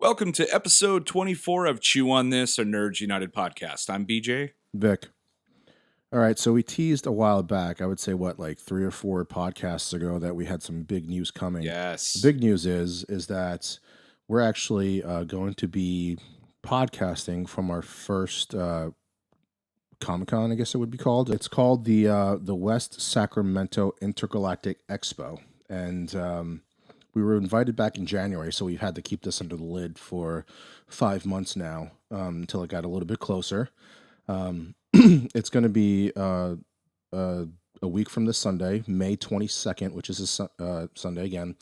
Welcome to episode 24 of Chew on This, a Nerds United podcast. I'm BJ. Vic. All right, so we teased a while back, I would say like 3 or 4 podcasts ago, that we had some big news coming. The Yes. big news is that we're actually going to be podcasting from our first Comic-Con, I guess it would be called. It's called the West Sacramento Intergalactic Expo, and we were invited back in January, so we've had to keep this under the lid for 5 months now until it got a little bit closer. It's going to be a week from this Sunday, May 22nd, which is a Sunday again.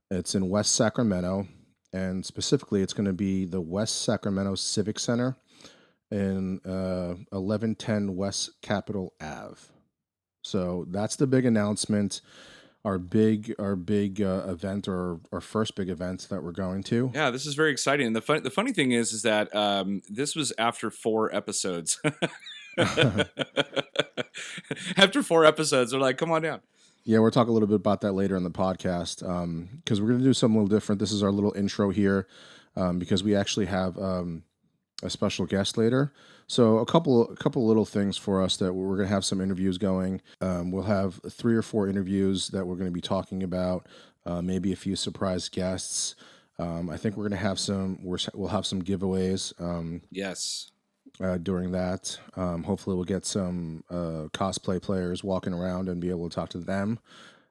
It's in West Sacramento, and specifically, it's going to be the West Sacramento Civic Center in 1110 West Capitol Ave. So that's the big announcement. Our big event, or our first big event that we're going to. Yeah, this is very exciting. And the funny thing is that this was after 4 episodes. After 4 episodes, they're like, come on down. Yeah, we'll talk a little bit about that later in the podcast because we're going to do something a little different. This is our little intro here because we actually have a special guest later. So a couple little things for us that we're going to have some interviews going. We'll have 3 or 4 interviews that we're going to be talking about, maybe a few surprise guests. I think we're going to have we'll have some giveaways. Yes. During that. Hopefully we'll get some cosplay players walking around and be able to talk to them.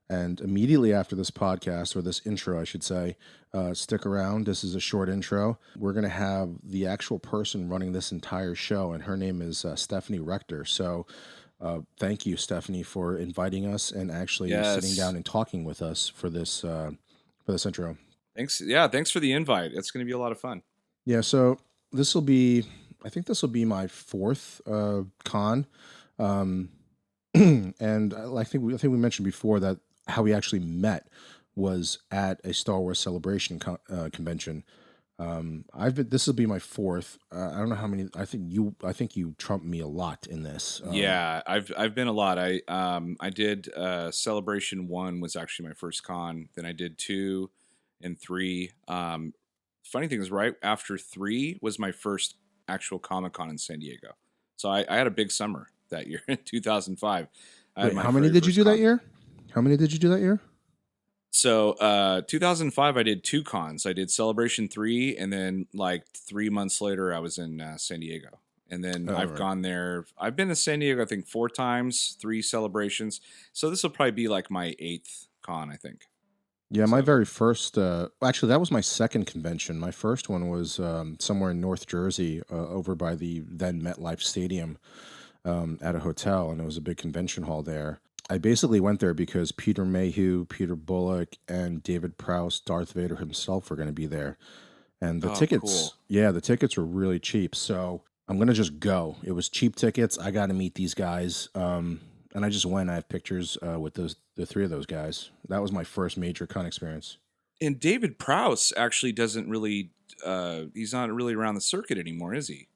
And immediately after this podcast, or this intro, I should say, stick around. This is a short intro. We're going to have the actual person running this entire show, and her name is Stephanie Rector. So thank you, Stephanie, for inviting us and actually sitting down and talking with us for this intro. Thanks. Yeah, thanks for the invite. It's going to be a lot of fun. Yeah, so I think this will be my 4th con, and I think we mentioned before that how we actually met was at a Star Wars Celebration convention. This will be my 4th. I don't know how many. I think you trumped me a lot in this. Yeah, I've been a lot. I did Celebration 1 was actually my first con. Then I did 2 and 3. Funny thing is, right after 3 was my first actual Comic-Con in San Diego. So I had a big summer that year in 2005. Wait, how many did you do that year? How many did you do that year? So 2005, I did 2 cons. I did Celebration 3, and then like 3 months later, I was in San Diego. And then I've gone there. I've been to San Diego, I think, 4 times, 3 celebrations. So this will probably be like my 8th con, I think. Yeah, my very first, actually, that was my second convention. My first one was somewhere in North Jersey, over by the then MetLife Stadium at a hotel, and it was a big convention hall there. I basically went there because Peter Mayhew, Peter Bullock, and David Prowse, Darth Vader himself, were going to be there. And the tickets, the tickets were really cheap, so I'm going to just go. It was cheap tickets. I got to meet these guys. And I just went. I have pictures with the 3 of those guys. That was my first major con experience. And David Prowse actually doesn't really, he's not really around the circuit anymore, is he?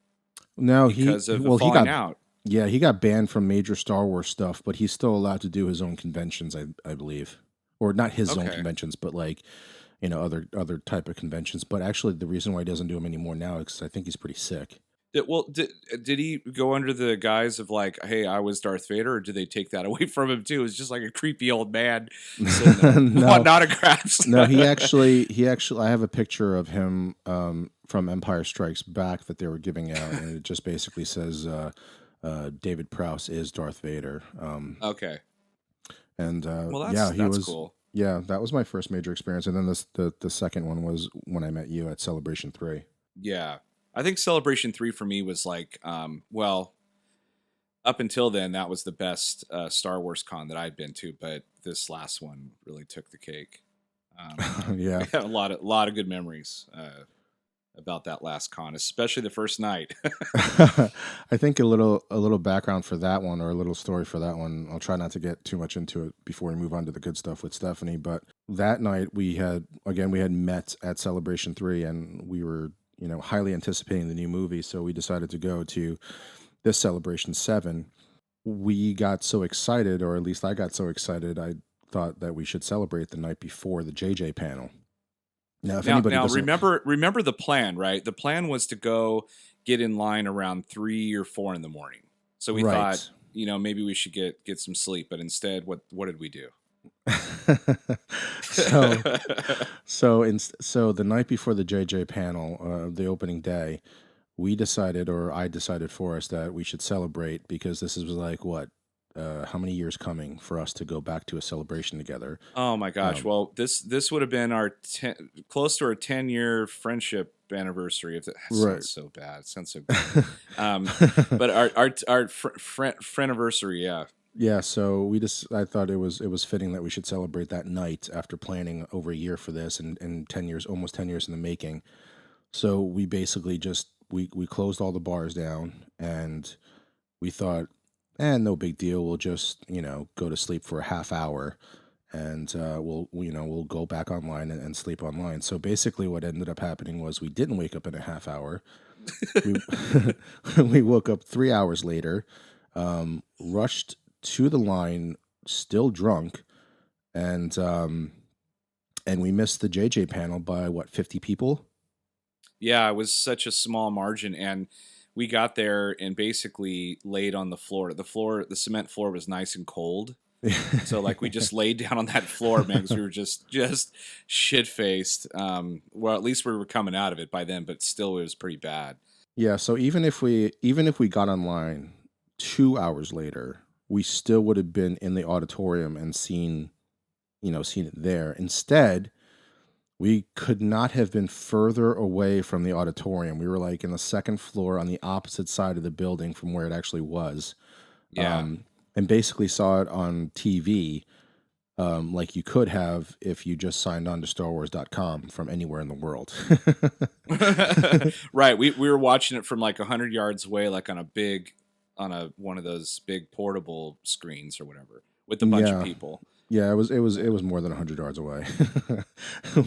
No, he got out. Yeah, he got banned from major Star Wars stuff, but he's still allowed to do his own conventions, I believe, or not his own conventions, but like other type of conventions. But actually, the reason why he doesn't do them anymore now is because I think he's pretty sick. Did he go under the guise of like, hey, I was Darth Vader, or did they take that away from him too? It's just like a creepy old man wanting autographs. No, he actually, I have a picture of him from Empire Strikes Back that they were giving out, and it just basically says David Prowse is Darth Vader. Okay. And he was cool. Yeah, that was my first major experience, and then the second one was when I met you at Celebration 3. Yeah. I think Celebration 3 for me was like, up until then, that was the best Star Wars con that I'd been to, but this last one really took the cake. Yeah. A lot of good memories about that last con, especially the first night. I think a little background for that one, or a little story for that one. I'll try not to get too much into it before we move on to the good stuff with Stephanie, but that night we had met at Celebration 3, and we were highly anticipating the new movie, so we decided to go to this Celebration 7. We got so excited, or at least I got so excited, I thought that we should celebrate the night before the JJ panel. Now, if Now, anybody now doesn't, remember the plan, right? The plan was to go get in line around 3 or 4 in the morning. So we thought, right. maybe we should get some sleep, but instead, what did we do? so so the night before the JJ panel, the opening day, we decided, or I decided for us, that we should celebrate because this is like what, how many years coming for us to go back to a celebration together. Oh my gosh! Um, Well, this would have been our close to our 10-year friendship anniversary. If that right. sounds so bad, it sounds so good. Um, but our friend-anniversary, yeah. Yeah, so I thought it was fitting that we should celebrate that night after planning over a year for this, and 10 years, almost 10 years in the making. So we basically just we closed all the bars down, and we thought, no big deal. We'll just, go to sleep for a half hour, and we'll go back online and sleep online. So basically what ended up happening was we didn't wake up in a half hour. We we woke up 3 hours later, rushed to the line, still drunk, and we missed the JJ panel by what, 50 people. Yeah, it was such a small margin, and we got there and basically laid on the floor. The cement floor was nice and cold, so like we just laid down on that floor, man, because we were just shit faced. Well, at least we were coming out of it by then, but still, it was pretty bad. Yeah, so even if we got online 2 hours later, we still would have been in the auditorium and seen it there. Instead, we could not have been further away from the auditorium. We were like in the second floor on the opposite side of the building from where it actually was, Yeah. um, and basically saw it on TV, like you could have if you just signed on to StarWars.com from anywhere in the world. Right. We were watching it from like 100 yards away, like on a one of those big portable screens or whatever, with a bunch of Yeah, people. yeah, it was more than 100 yards away.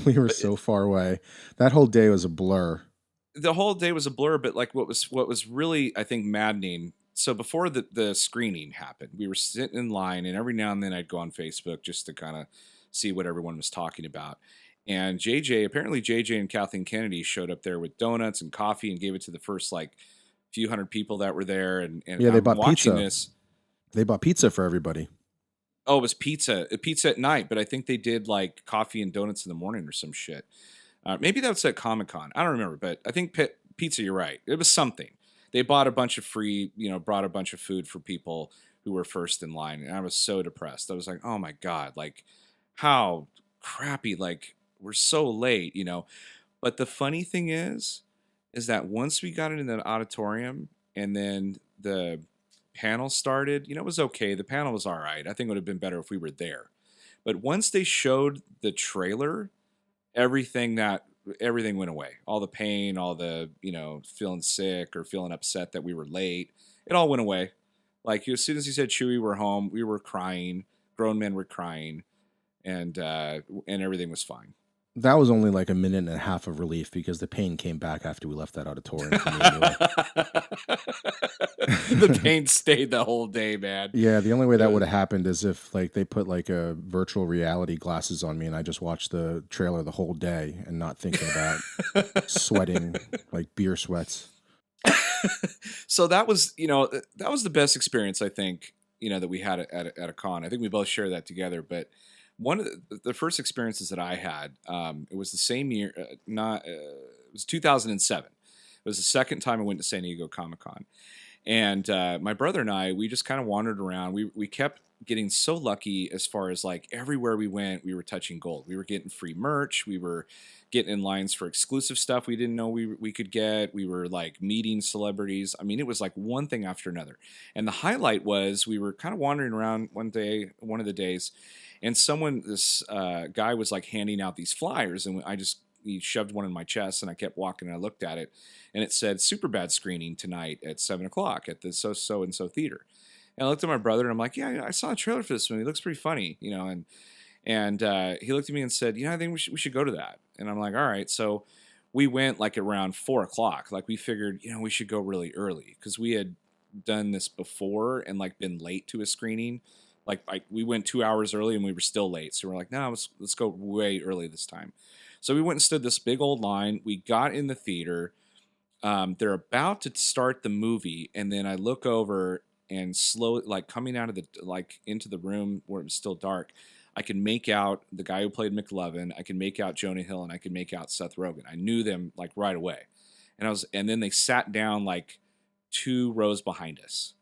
We were But so far away. That whole day was a blur. the whole day was a blur. But like what was really, I think, maddening. So before the screening happened, we were sitting in line, and every now and then I'd go on Facebook just to kind of see what everyone was talking about. And JJ and Kathleen Kennedy showed up there with donuts and coffee and gave it to the first like few hundred people that were there. And Yeah, they I'm bought watching pizza. this. They bought pizza for everybody. Oh, it was pizza at night, but I think they did like coffee and donuts in the morning or some shit. Maybe that was at Comic Con. I don't remember, but I think pizza. You're right. It was something. They bought a bunch of free, brought a bunch of food for people who were first in line, and I was so depressed. I was like, oh my god, like how crappy. Like we're so late. But the funny thing is that once we got into the auditorium and then the panel started, it was okay. The panel was all right. I think it would have been better if we were there. But once they showed the trailer, everything that everything went away. All the pain, all the, feeling sick or feeling upset that we were late, it all went away. Like as soon as he said Chewie, we're home, we were crying. Grown men were crying, and everything was fine. That was only like a minute and a half of relief because the pain came back after we left that auditorium for me anyway. The pain stayed the whole day, man. Yeah, the only way It that would was have happened is if like they put like a virtual reality glasses on me and I just watched the trailer the whole day and not thinking about sweating like beer sweats. So that was the best experience, I think, that we had at a con. I think we both share that together. But one of the first experiences that I had, it was the same year, not it was 2007. It was the second time I went to San Diego Comic Con, and my brother and I, we just kind of wandered around. We kept getting so lucky as far as like everywhere we went, we were touching gold. We were getting free merch. We were getting in lines for exclusive stuff we didn't know we could get. We were like meeting celebrities. I mean, it was like one thing after another. And the highlight was we were kind of wandering around one of the days, and this guy was like handing out these flyers, and he shoved one in my chest, and I kept walking, and I looked at it, and it said Superbad screening tonight at 7 o'clock at the so and so theater. And I looked at my brother, and I'm like, yeah, I saw a trailer for this movie. It looks pretty funny. And he looked at me and said, I think we should go to that. And I'm like, all right. So we went like around 4 o'clock. Like we figured, we should go really early because we had done this before and like been late to a screening. Like we went 2 hours early and we were still late. So we're like, no, let's go way early this time. So we went and stood this big old line. We got in the theater. They're about to start the movie, and then I look over and slow, like coming out of the like into the room where it was still dark. I can make out the guy who played McLovin. I can make out Jonah Hill, and I can make out Seth Rogen. I knew them like right away, and then they sat down like 2 rows behind us.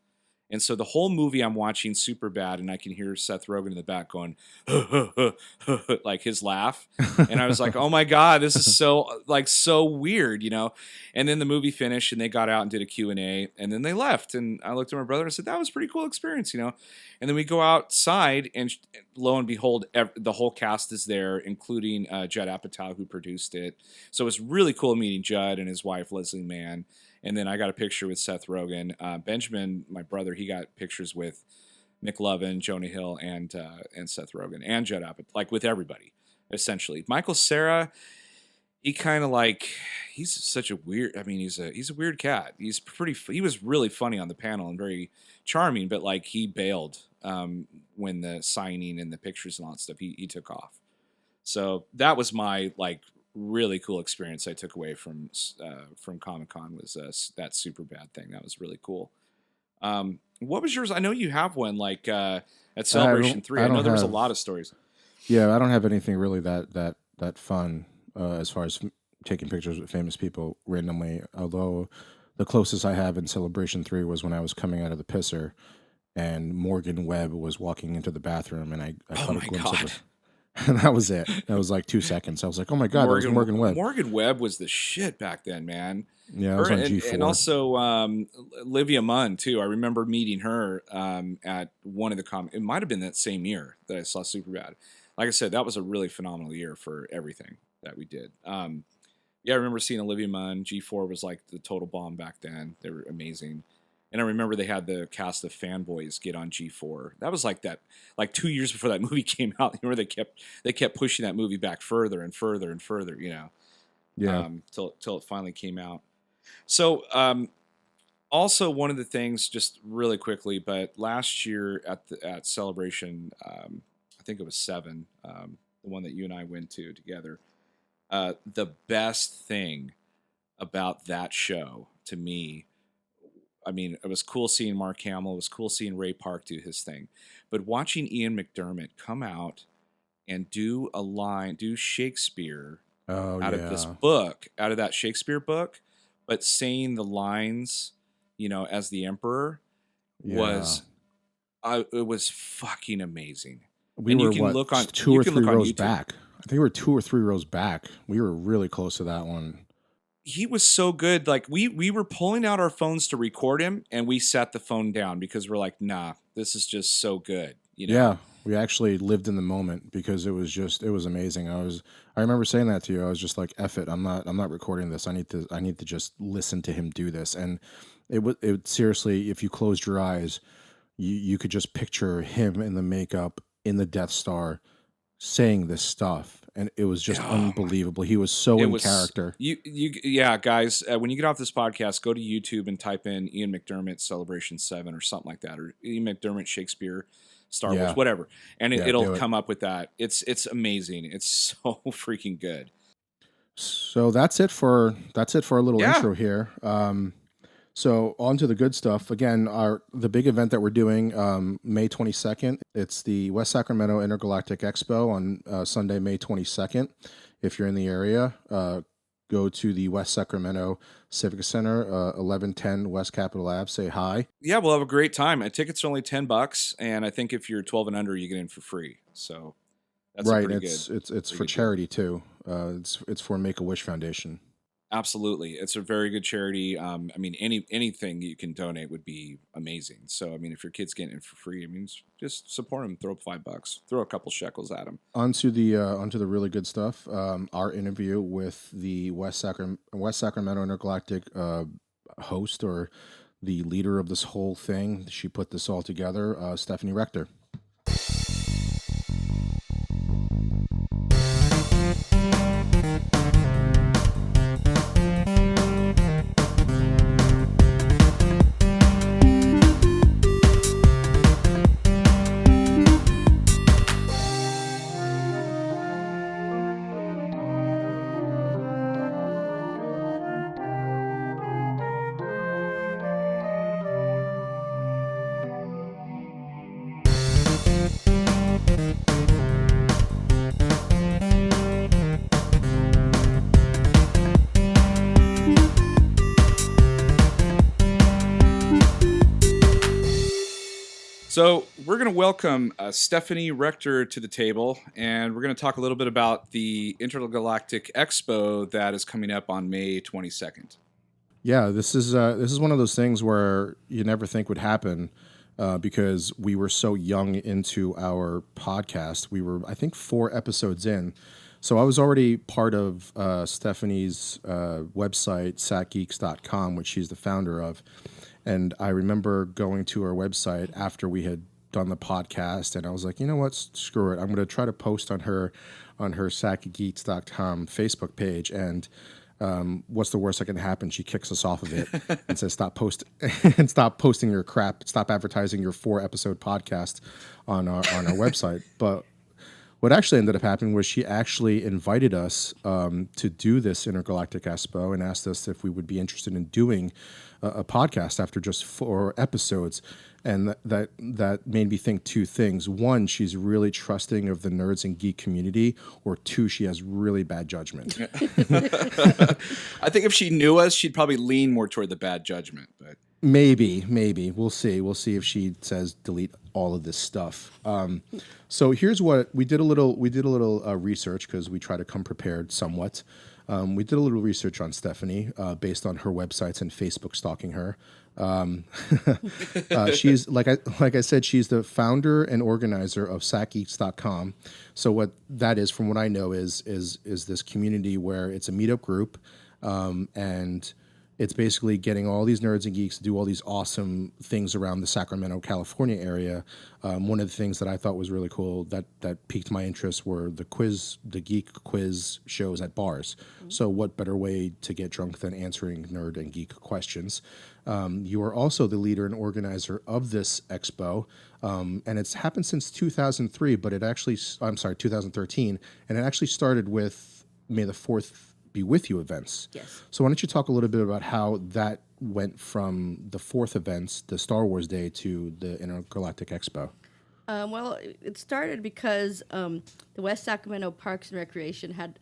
And so the whole movie I'm watching super bad, and I can hear Seth Rogen in the back going, like his laugh. And I was like, oh my God, this is so like so weird, you know? And then the movie finished and they got out and did a Q&A and then they left. And I looked at my brother and I said, that was a pretty cool experience, you know? And then we go outside and lo and behold, the whole cast is there, including Judd Apatow, who produced it. So it was really cool meeting Judd and his wife, Leslie Mann. And then I got a picture with Seth Rogen. Benjamin, my brother, he got pictures with McLovin, Jonah Hill, and Seth Rogen, and Judd Apatow, like with everybody, essentially. Michael Cera, he kind of like, he's such a weird. I mean, he's a weird cat. He was really funny on the panel and very charming, but like he bailed when the signing and the pictures and all that stuff. He took off. So that was my like really cool experience I took away from Comic-Con was that super bad thing. That was really cool. What was yours? I know you have one like at Celebration 3. I know there was a lot of stories. Yeah, I don't have anything really that fun as far as taking pictures with famous people randomly. Although the closest I have in Celebration 3 was when I was coming out of the pisser and Morgan Webb was walking into the bathroom and I caught a glimpse of her. And that was it. That was like 2 seconds. I was like, oh my God, that was Morgan Webb. Morgan Webb was the shit back then, man. Yeah, I was on G4. And also Olivia Munn, too. I remember meeting her at one of the it might have been that same year that I saw Superbad. Like I said, that was a really phenomenal year for everything that we did. Yeah, I remember seeing Olivia Munn. G4 was like the total bomb back then. They were amazing. And I remember they had the cast of Fanboys get on G4. That was like 2 years before that movie came out. You know, they kept pushing that movie back further and further and further, you know. Yeah. Till it finally came out. So also one of the things, just really quickly, but last year at Celebration, I think it was 7, the one that you and I went to together. The best thing about that show to me, I mean, it was cool seeing Mark Hamill. It was cool seeing Ray Park do his thing. But watching Ian McDermott come out and do Shakespeare out of this book, out of that Shakespeare book, but saying the lines, you know, as the Emperor it was fucking amazing. We were look on 2 or 3 rows back. I think we were 2 or 3 rows back. We were really close to that one. He was so good. Like we were pulling out our phones to record him, and we set the phone down because we're like, nah, this is just so good. You know? Yeah, we actually lived in the moment because it was amazing. I remember saying that to you. I was just like, F it, I'm not recording this. I need to just listen to him do this. And it seriously, if you closed your eyes, you could just picture him in the makeup in the Death Star saying this stuff. And it was just unbelievable. He was so in character. Yeah, guys. When you get off this podcast, go to YouTube and type in Ian McDermott Celebration 7 or something like that, or Ian McDermott Shakespeare, Star Wars, whatever, and it'll come up with that. It's amazing. It's so freaking good. So that's it for our little intro here. So on to the good stuff. Again, the big event that we're doing May 22nd. It's the West Sacramento Intergalactic Expo on Sunday, May 22nd. If you're in the area, go to the West Sacramento Civic Center, 1110 West Capitol Ave. Say hi. Yeah, we'll have a great time. Tickets are only $10, and I think if you're 12 and under, you get in for free. So that's right. Pretty it's for charity too. It's for Make-A-Wish Foundation. Absolutely. It's a very good charity. I mean, anything you can donate would be amazing. So, I mean, if your kid's getting it for free, I mean, just support them. Throw up $5. Throw a couple shekels at them. Onto the really good stuff. Our interview with the West Sacramento Intergalactic host, or the leader of this whole thing. She put this all together, Stephanie Rector. So we're going to welcome Stephanie Rector to the table, and we're going to talk a little bit about the Intergalactic Expo that is coming up on May 22nd. Yeah, this is one of those things where you never think would happen because we were so young into our podcast. We were, I think, 4 episodes in, so I was already part of Stephanie's website, satgeeks.com, which she's the founder of. And I remember going to her website after we had done the podcast, and I was like, you know what, screw it. I'm going to try to post on her satgeeks.com Facebook page, and what's the worst that can happen? She kicks us off of it and says, stop posting your crap, stop advertising your 4 episode podcast on our website." But what actually ended up happening was she actually invited us to do this Intergalactic Expo and asked us if we would be interested in doing a podcast after just 4 episodes. And that made me think 2 things. One, she's really trusting of the nerds and geek community, or 2, she has really bad judgment. I think if she knew us, she'd probably lean more toward the bad judgment. But Maybe we'll see. We'll see if she says delete all of this stuff. So here's what we did. A little research because we try to come prepared somewhat. We did a little research on Stephanie based on her websites and Facebook stalking her. She's like I said, she's the founder and organizer of SackEats.com. So what that is, from what I know, is this community where it's a meetup group, and it's basically getting all these nerds and geeks to do all these awesome things around the Sacramento, California area. One of the things that I thought was really cool that piqued my interest were the geek quiz shows at bars. Mm-hmm. So what better way to get drunk than answering nerd and geek questions? You are also the leader and organizer of this expo, and it's happened since 2003, but I'm sorry, 2013, and it actually started with May the 4th be with you events. Yes. So why don't you talk a little bit about how that went from the 4th events, the Star Wars Day, to the Intergalactic Expo? Well, it started because the West Sacramento Parks and Recreation had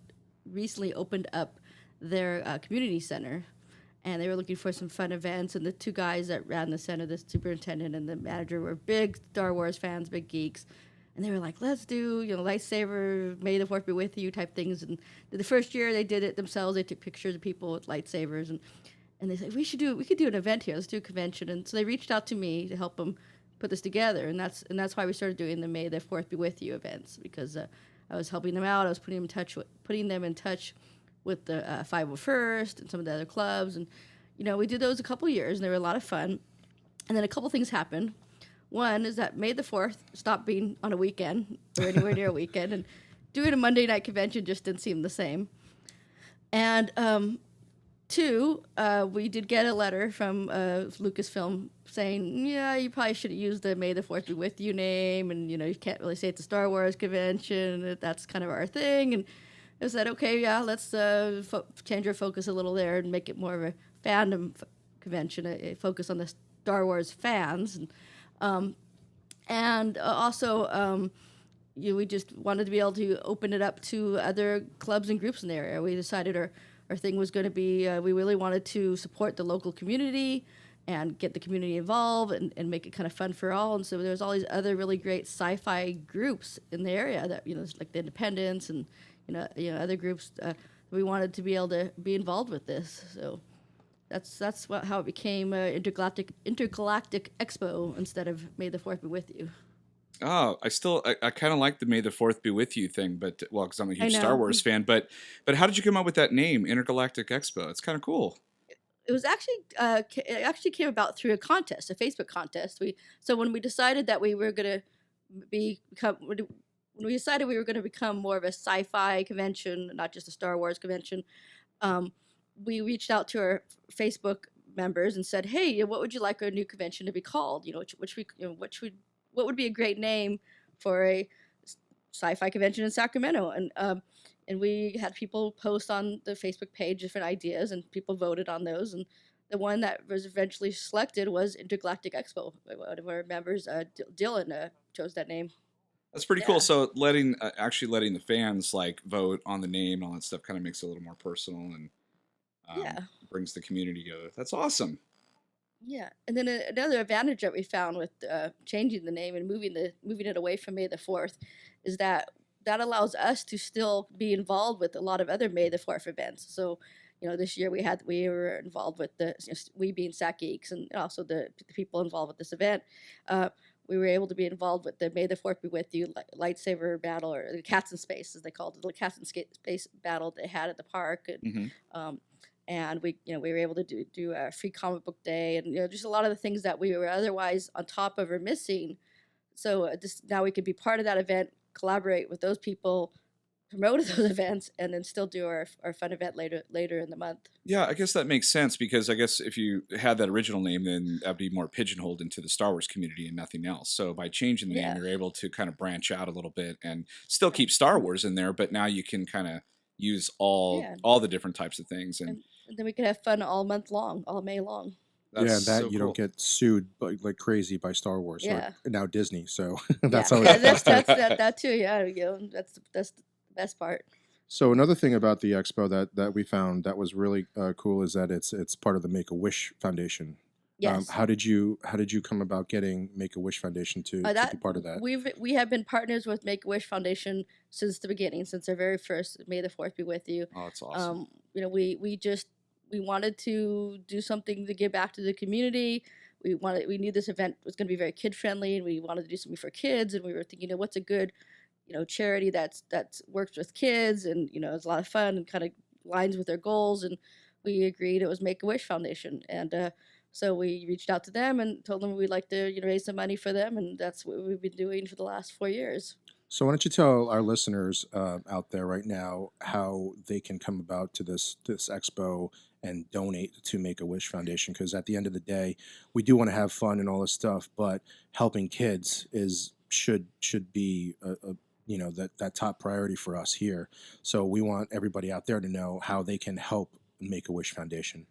recently opened up their community center, and they were looking for some fun events. And the 2 guys that ran the center, the superintendent and the manager, were big Star Wars fans, big geeks. And they were like, let's do, lightsaber, May the 4th be with you type things. And the first year they did it themselves. They took pictures of people with lightsabers. And they said, we could do an event here. Let's do a convention. And so they reached out to me to help them put this together. And that's why we started doing the May the 4th be with you events, because I was helping them out. I was putting them in touch with the 501st and some of the other clubs. And, we did those a couple years, and they were a lot of fun. And then a couple things happened. One is that May the 4th stopped being on a weekend or anywhere near a weekend, and doing a Monday night convention just didn't seem the same. And 2, we did get a letter from Lucasfilm saying, yeah, you probably should have used the May the 4th be with you name, and you can't really say it's a Star Wars convention. That's kind of our thing. And I said, okay, yeah, let's change our focus a little there and make it more of a fandom convention, a focus on the Star Wars fans. And also, we just wanted to be able to open it up to other clubs and groups in the area. We decided our thing was going to be, we really wanted to support the local community and get the community involved and make it kind of fun for all. And so there's all these other really great sci-fi groups in the area that, like the Independents and, other groups. We wanted to be able to be involved with this. So that's how it became Intergalactic Expo instead of May the 4th be with you. Oh, I kind of like the May the 4th be with you thing, but because I'm a huge I Star know. Wars fan. But how did you come up with that name, Intergalactic Expo? It's kind of cool. It was actually it actually came about through a contest, a Facebook contest. So when we decided that we were going to when we decided we were going to become more of a sci-fi convention, not just a Star Wars convention, we reached out to our Facebook members and said, "Hey, what would you like our new convention to be called? What would be a great name for a sci-fi convention in Sacramento?" And we had people post on the Facebook page different ideas, and people voted on those. And the one that was eventually selected was Intergalactic Expo. One of our members, Dylan, chose that name. That's pretty cool. Yeah. So actually letting the fans vote on the name and all that stuff kind of makes it a little more personal and Yeah. brings the community together. That's awesome. Yeah, and then another advantage that we found with changing the name and moving it away from May the 4th is that that allows us to still be involved with a lot of other May the 4th events. So, this year we were involved with we being Sac Geeks and also the people involved with this event. Uh, we were able to be involved with the May the 4th Be With You lightsaber battle, or the Cats in Space as they called it, the Cats in Space battle they had at the park, and Hmm. um, we were able to do a free comic book day, and just a lot of the things that we were otherwise on top of or missing. So just now we could be part of that event, collaborate with those people, promote those events, and then still do our fun event later in the month. Yeah, I guess that makes sense because I guess if you had that original name, then that'd be more pigeonholed into the Star Wars community and nothing else. So by changing the name, Yeah, you're able to kind of branch out a little bit and still keep Star Wars in there, but now you can kind of use all yeah, all the different types of things, and and then we could have fun all month long, all May long. that's Yeah, and that so you don't cool. get sued like crazy by Star Wars or Yeah, now Disney. So yeah, that's always yeah. a plus That's too. that too. Yeah, that's the best part. So another thing about the expo that we found that was really cool is that it's part of the Make a Wish Foundation. Yes. How did you come about getting Make a Wish Foundation to be That part of that? we have been partners with Make a Wish Foundation since the beginning, since our very first May the 4th Be With You. Oh, that's awesome. We wanted to do something to give back to the community. We knew this event was going to be very kid friendly, and we wanted to do something for kids. And we were thinking, what's a good charity that's works with kids, and it's a lot of fun and kind of lines with their goals. And we agreed it was Make a Wish Foundation, and so we reached out to them and told them we'd like to raise some money for them, and that's what we've been doing for the last 4 years. So why don't you tell our listeners out there right now how they can come about to this expo and donate to Make a Wish Foundation? Because at the end of the day, we do want to have fun and all this stuff, but helping kids should be that top priority for us here. So we want everybody out there to know how they can help Make a Wish Foundation.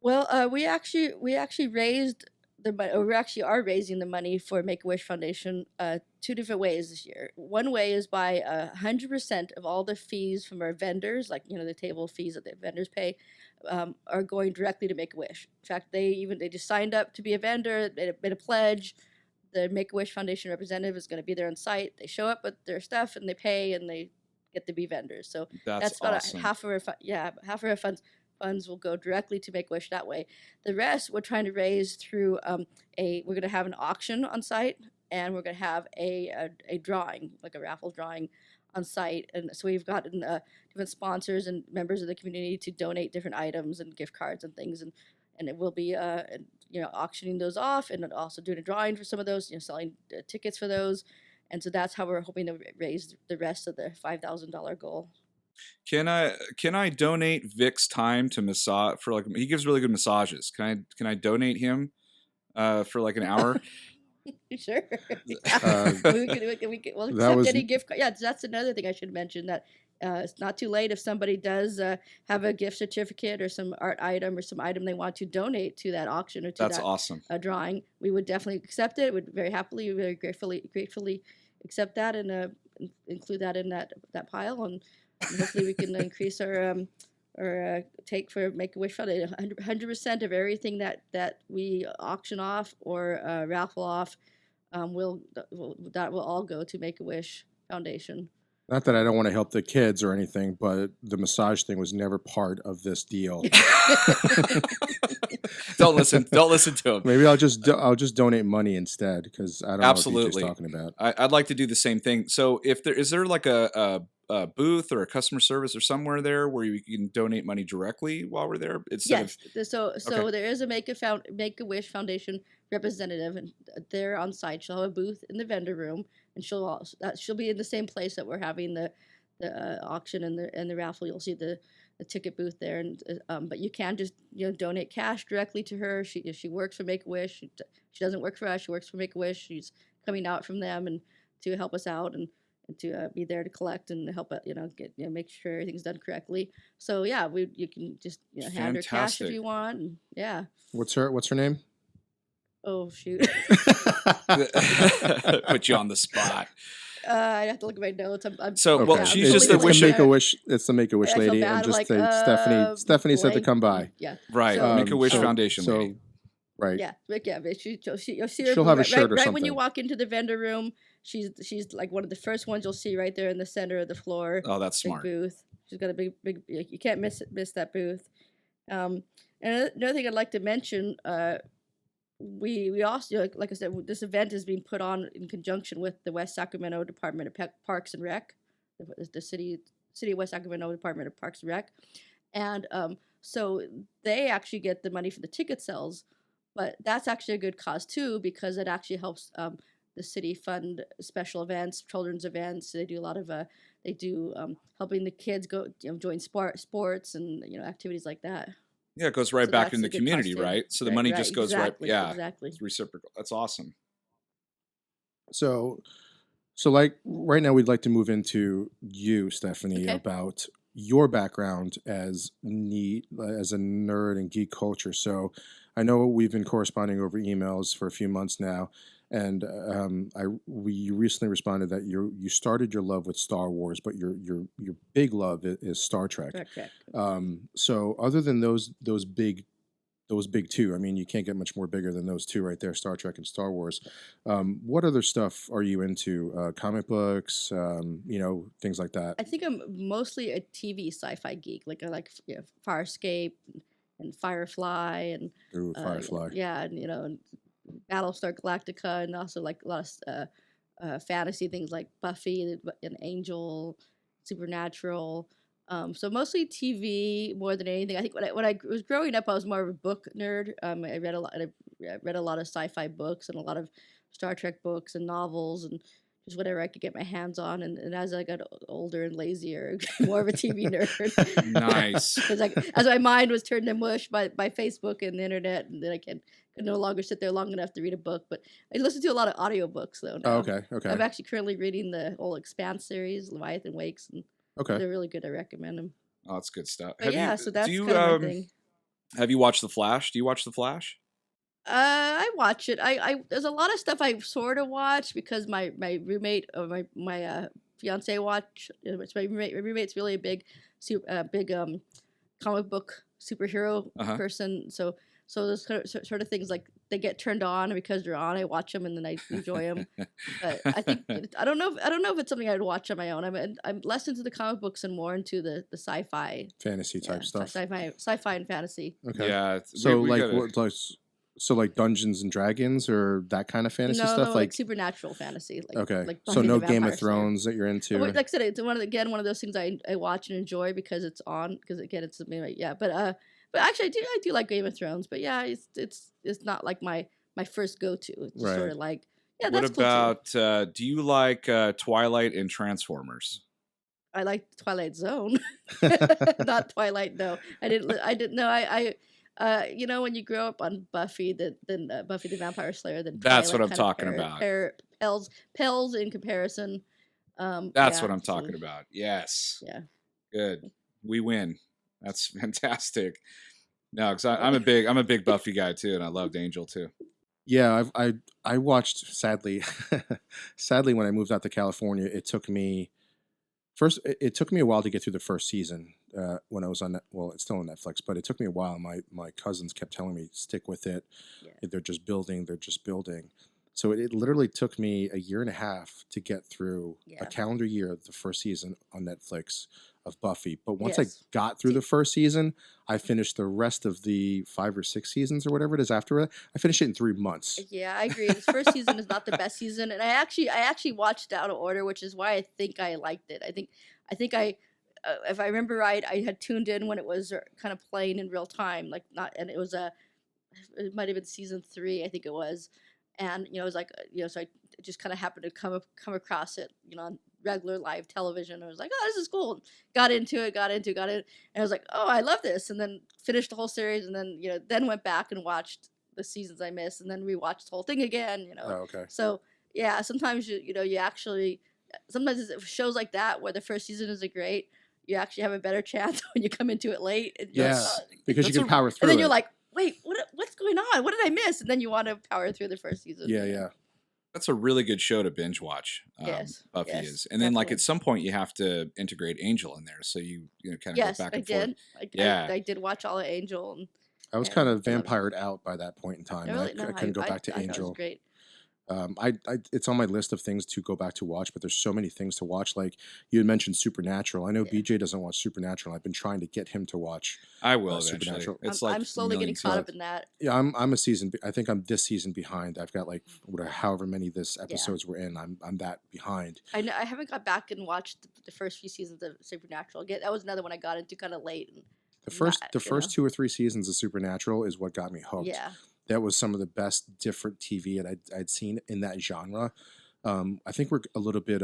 Well, we actually raised the money, or we actually are raising the money for Make a Wish Foundation two different ways this year. One way is by 100% of all the fees from our vendors, like the table fees that the vendors pay, are going directly to Make a Wish. In fact, they just signed up to be a vendor, made a pledge. The Make a Wish Foundation representative is going to be there on site. They show up with their stuff and they pay and they get to be vendors. So That's that's about awesome. half of our funds will go directly to Make a Wish that way. The rest we're trying to raise through we're going to have an auction on site, and we're going to have a drawing, like a raffle drawing on site. And so we've gotten different sponsors and members of the community to donate different items and gift cards and things, and it will be auctioning those off, and then also doing a drawing for some of those, selling tickets for those. And so that's how we're hoping to raise the rest of the $5,000 goal. Can I donate Vic's time to massage for he gives really good massages. Can I donate him for like an hour? Sure. Uh, We'll that accept was any gift card. Yeah, that's another thing I should mention, that it's not too late if somebody does have a gift certificate or some art item or some item they want to donate to that auction or to That's that awesome. drawing. We would definitely accept it. Would very happily, very gratefully accept that, and include that in that pile, and hopefully we can increase our take for Make a Wish Foundation. 100% of everything that we auction off or raffle off that will all go to Make a Wish Foundation. not that I don't want to help the kids or anything, but the massage thing was never part of this deal. Don't listen to him. Maybe I'll just donate money instead because I don't know what Absolutely. DJ's talking about. I'd like to do the same thing. So if there is there like a booth or a customer service or somewhere there where you can donate money directly while we're there instead Yes. of So Okay. there is a Make a Wish Foundation representative, and they're on site. She'll have a booth in the vendor room, and she'll be in the same place that we're having the auction and the raffle. You'll see the ticket booth there, and but you can just donate cash directly to her. She works for Make a Wish. She doesn't work for us. She works for Make a Wish. She's coming out from them and to help us out, and to be there to collect and help get make sure everything's done correctly. So yeah, you can just hand her cash if Fantastic. you want. And yeah. What's her name? Oh shoot. put you on the spot? I have to look at my notes. I'm So, Okay. well, I'm she's totally just the it's wish. the Make a Wish. It's the Make a Wish I feel lady, bad, and just like, say Stephanie said to blank. come by. Yeah. Right, So- Make a Wish so- Foundation so- lady. right? Yeah, like, yeah, but you'll see her She'll have a right, shirt or right when you something. walk into the vendor room. She's like one of the first ones you'll see right there in the center of the floor, Oh, that's big smart. booth. She's got a big. You can't miss that booth. Um, and another thing I'd like to mention, we also, like I said, this event is being put on in conjunction with the West Sacramento Department of Parks and Rec, the city of West Sacramento Department of Parks and Rec, and so they actually get the money for the ticket sales, but that's actually a good cause too because it actually helps the city fund special events, children's events. They do a lot of they do helping the kids go join sports and activities like that. Yeah, it goes right So back that's in a the good cause community, too. right? So the Right, money right, just goes right. exactly, Yeah, exactly. it's reciprocal. That's awesome. So, so like right now, we'd like to move into you, Stephanie, Okay. about your background as as a nerd and geek culture. So, I know we've been corresponding over emails for a few months now, and we recently responded that you started your love with Star Wars, but your big love is Star Trek. Correct. So, other than those big two. I mean, you can't get much more bigger than those two right there, Star Trek and Star Wars. What other stuff are you into? Comic books, things like that. I think I'm mostly a TV sci-fi geek. Like I like Farscape and Firefly and Ooh, Firefly. yeah, and Battlestar Galactica, and also like a lot of fantasy things like Buffy and Angel, Supernatural. So mostly TV more than anything. I think when I was growing up, I was more of a book nerd. I read a lot. I read a lot of sci-fi books and a lot of Star Trek books and novels and just whatever I could get my hands on. And as I got older and lazier, I became more of a TV nerd. Nice. Because like as my mind was turned to mush by Facebook and the internet, and then I could no longer sit there long enough to read a book. But I listen to a lot of audiobooks though Oh, now. okay, okay, I'm actually currently reading the whole Expanse series, Leviathan Wakes, and okay. they're really good. I recommend them. Oh, that's good stuff. But yeah, so Do that's you kind of my thing. have you watched The Flash? Do you watch The Flash? I watch it. I there's a lot of stuff I sort of watch because my roommate or my fiance watch. It's my roommate's really a big comic book superhero Uh-huh. person. So those sort of things like they get turned on and because they're on. I watch them and then I enjoy them. But I think I don't know. I don't know if it's something I'd watch on my own. I'm less into the comic books and more into the sci-fi, Fantasy type stuff. sci-fi and fantasy. Okay. Yeah. So we like gotta, what like so like Dungeons and Dragons or that kind of fantasy No, stuff no, like supernatural fantasy. okay. Like So Buffy no the Game of Vampire Slayer. Thrones that you're into. Like I said, it's one of those things I watch and enjoy because it's on. Because again, it's something like but actually I do like Game of Thrones. But yeah, it's not like my first go to. It's just Right. sort of like yeah, what that's cool too. about do you like Twilight and Transformers? I like Twilight Zone, not Twilight. No, I didn't. I didn't. No, when you grow up on Buffy, then Buffy the Vampire Slayer, then That's what Twilight I'm kind of talking about. pales in comparison. That's Yeah, what I'm so, talking about. Yes. yeah. Good. We win. That's fantastic. No, because I'm a big Buffy guy too, and I loved Angel too. Yeah, I watched sadly sadly when I moved out to California, it took me it took me a while to get through the first season when I was on well, it's still on Netflix, but it took me a while. My cousins kept telling me stick with it. Yeah. They're just building, So it literally took me a year and a half to get through Yeah. a calendar year of the first season on Netflix of Buffy. But once I Yes. got through the first season, I finished the rest of the 5 or 6 seasons or whatever it is after it. I finished it in 3 months. Yeah, I agree. This first season is not the best season, and I actually watched it out of order, which is why I think I liked it. I think if I remember right, I had tuned in when it was kind of playing in real time, like not, and it might have been season 3, I think it was, and it was like so I just kind of happened to come across it, on regular live television. I was like, oh, this is cool. Got into it, and I was like, oh, I love this, and then finished the whole series, and then then went back and watched the seasons I missed, and then rewatched the whole thing again. Oh, okay. So yeah, sometimes you actually sometimes it's shows like that where the first season isn't great. You actually have a better chance when you come into it late. And you're like, Yeah, "Oh," because you that's can power through and then it. you're like, wait, what's going on? What did I miss? And then you want to power through the first season. yeah. That's a really good show to binge watch. Yes, Buffy yes, is, and then like definitely. at some point you have to integrate Angel in there, so you kind of Yes, go back I and forth. did. Yeah. I did watch all of Angel, and I was kind and of I loved it. vampired out by that point in time, I and really I no, couldn't go back to I thought it was Angel. great. It's on my list of things to go back to watch, but there's so many things to watch. Like you had mentioned Supernatural. I know Yeah. BJ doesn't watch Supernatural. I've been trying to get him to watch I will eventually. Supernatural. It's I'm like a slowly million getting caught So up in that. yeah, I'm a season. I think I'm this season behind. I've got like whatever, however many this Yeah. episodes we're in. I'm that behind. I know I haven't got back and watched the first few seasons of Supernatural. Again, that was another one I got into kind of late, and The I'm first not, the first 2 or 3 seasons of Supernatural is what got me hooked. yeah, That was some of the best different TV I'd seen in that genre. I think we're a little bit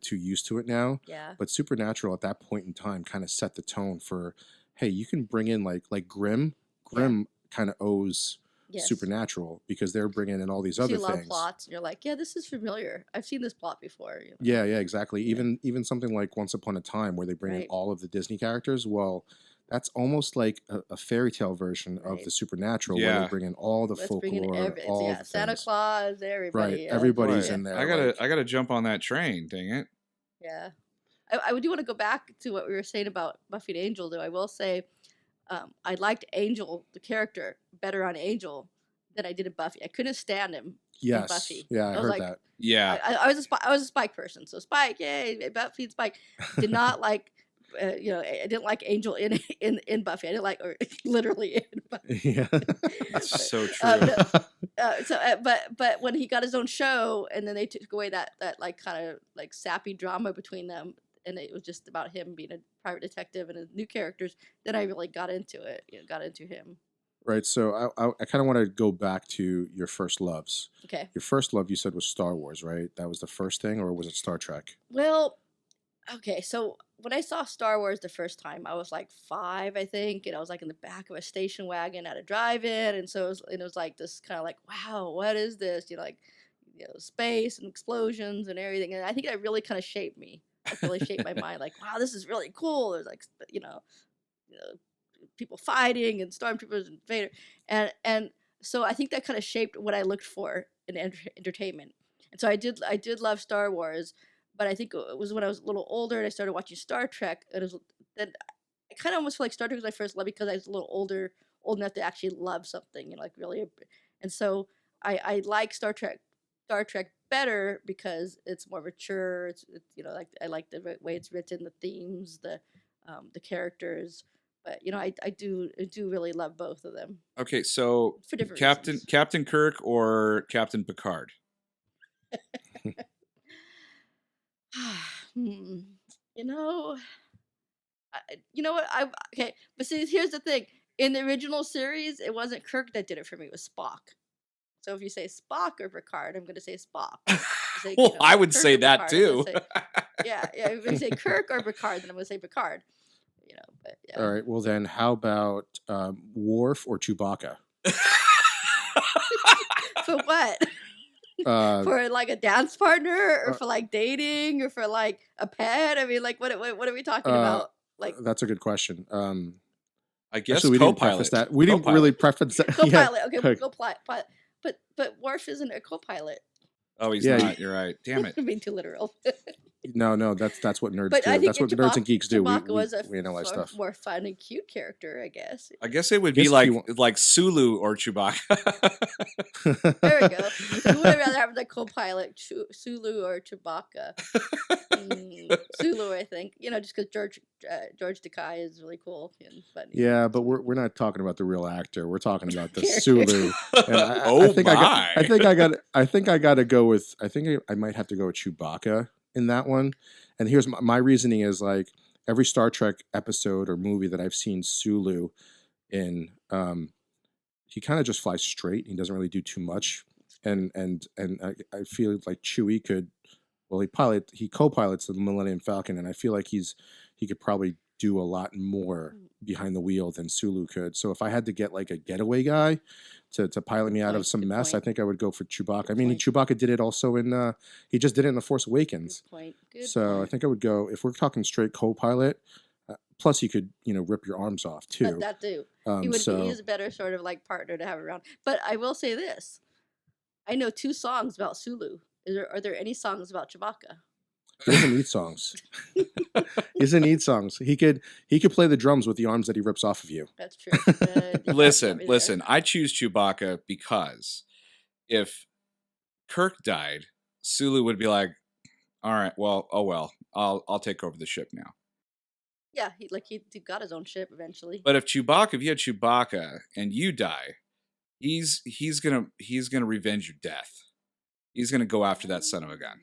too used to it now, yeah, but Supernatural at that point in time kind of set the tone for, hey, you can bring in like Grimm. yeah, Grimm kind of owes yes. Supernatural because they're bringing in all these You see other a lot of things. plots, and you're like, yeah, this is familiar. I've seen this plot before. You know? Yeah, exactly. Yeah. Even something like Once Upon a Time where they bring in Right. all of the Disney characters. Well, that's almost like a fairy tale version of Right. the Supernatural where Yeah. they bring in all the Let's bring in folklore, all yeah, the Santa things. Claus, everybody. Right, Yeah, everybody's yeah. in there. I like- gotta jump on that train. Dang it! Yeah. I do want to go back to what we were saying about Buffy and Angel, though. I will say, I liked Angel, the character, better on Angel than I did in Buffy. I couldn't stand him in Yes, Buffy. yeah, I was heard like, that. Yeah, I was a Spike person, so Spike, yay, Buffy and Spike. Did not like, I didn't like Angel in Buffy. I didn't like, or literally in Buffy. Yeah. that's so true. But when he got his own show, and then they took away that like kind of like sappy drama between them, and it was just about him being a private detective and his new characters, then I really got into it. Got into him. Right. So I kind of want to go back to your first loves. Okay. Your first love, you said, was Star Wars, right? That was the first thing, or was it Star Trek? Well, okay. So when I saw Star Wars the first time, I was like 5, I think, and I was like in the back of a station wagon at a drive-in, and so it was like this kind of like, wow, what is this? Space and explosions and everything, and I think that really kind of shaped me. It really shaped my mind. Like, wow, this is really cool. There's like, people fighting and stormtroopers and Vader, and so I think that kind of shaped what I looked for in entertainment. And so I did love Star Wars, but I think it was when I was a little older and I started watching Star Trek. Then I kind of almost feel like Star Trek was my first love because I was a little old enough to actually love something, like really. And so I like Star Trek better because it's more mature. It's like I like the way it's written, the themes, the characters. But I do really love both of them Okay, so for different reasons. Captain Kirk or Captain Picard? Hmm. You know what? Okay, but see, here's the thing. In the original series, it wasn't Kirk that did it for me. It was Spock. So if you say Spock or Picard, I'm going to say Spock. Well, I would Kirk say or that Picard, I'm too. gonna say- yeah. If you say Kirk or Picard, then I'm going to say Picard. But yeah. All right. Well, then, how about Worf or Chewbacca? For what? For like a dance partner, or for like dating, or for like a pet? I mean, like what are we talking about? Like That's a good question. I guess Actually, we didn't preface co-pilot. that. We didn't really preface that. co-pilot. Yeah. Okay, co-pilot. But Worf isn't a co-pilot. Oh, he's Yeah, not. You're right. Damn it. I'm being too literal. No, that's what nerds But do. I think That's what nerds and geeks do. Chewbacca was We analyze stuff. more fun and cute character, I guess. I guess it would Guess be if like Sulu or Chewbacca. There we go. Who would I rather have the co-pilot, Sulu or Chewbacca? Sulu, I think. Just because George Takei is really cool and funny. Yeah, but we're not talking about the real actor. We're talking about the Character. Sulu. And Oh, I think my. I think I got to go with. I think I might have to go with Chewbacca in that one. And here's my reasoning is like every Star Trek episode or movie that I've seen Sulu in, he kind of just flies straight. He doesn't really do too much. And I feel like Chewie could. Well, he co-pilots the Millennium Falcon, and I feel like he could probably do a lot more behind the wheel than Sulu could. So if I had to get like a getaway guy to pilot me out of some Good mess, point. I think I would go for Chewbacca. Good I mean, point. Chewbacca did it also in he just did it in The Force Awakens. Good point. Good So I point. think I would go if we're talking straight co-pilot. Plus, you could rip your arms off too. That too. He He's a better sort of like partner to have around. But I will say this: I know 2 songs about Sulu. Are there any songs about Chewbacca? He doesn't need songs. He doesn't need songs. He could play the drums with the arms that he rips off of you. That's true. You got Listen, me there. listen. I choose Chewbacca because if Kirk died, Sulu would be like, "All right, well, oh well, I'll take over the ship now." Yeah, he got his own ship eventually. But if you had Chewbacca and you die, he's gonna revenge your death. He's gonna go after that son of a gun.